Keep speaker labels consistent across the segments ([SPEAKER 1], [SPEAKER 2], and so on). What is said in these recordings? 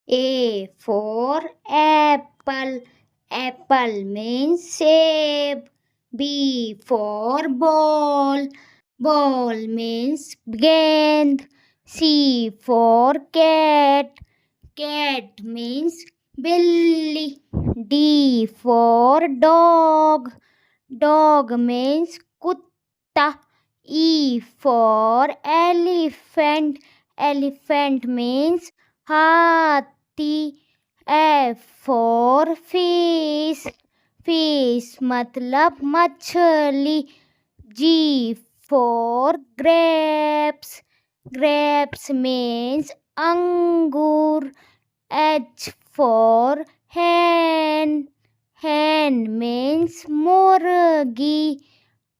[SPEAKER 1] A for apple. Apple means shape. B for ball. Ball means gend. C for cat. Cat means billy. D for dog. Dog means kutta. E for elephant. Elephant means हाथी. F for fish. Fish मतलब मछली. G for grapes. Grapes means अंगूर. H for hen. Hen means मुर्गी.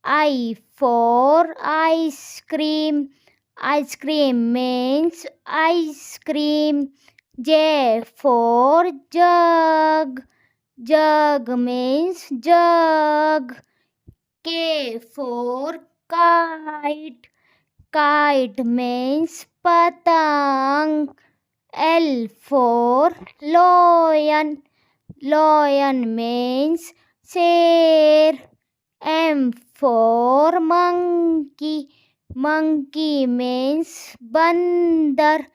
[SPEAKER 1] I for ice cream. Ice cream means ice cream. J for jug. Jug means jug. K for kite. Kite means patang. L for lion. Lion means शेर. M for monkey. Monkey means बंदर.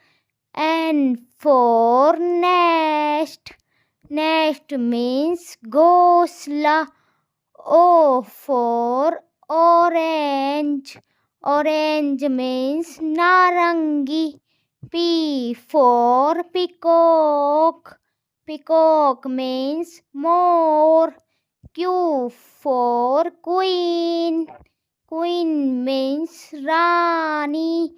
[SPEAKER 1] N for nest. Nest means घोंसला. O for orange. Orange means narangi. P for peacock. Peacock means more. Q for queen. Queen means Rani.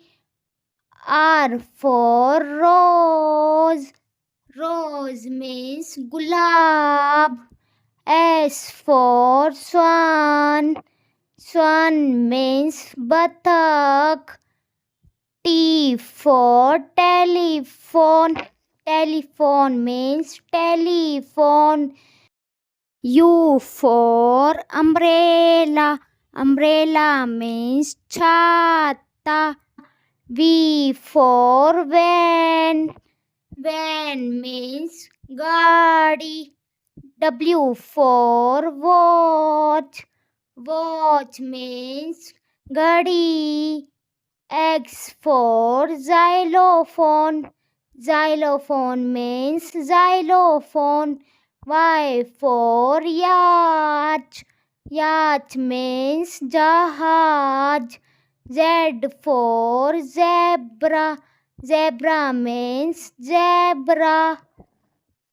[SPEAKER 1] R for rose. Rose means gulab. S for swan. Swan means batak. T for telephone. Telephone means telephone. U for umbrella. Umbrella means chata. V for van. Van means gaadi. W for watch. Watch means gadi. X for xylophone. Xylophone means xylophone. Y for yacht. Yacht means jahaj. Z for zebra. Zebra means zebra.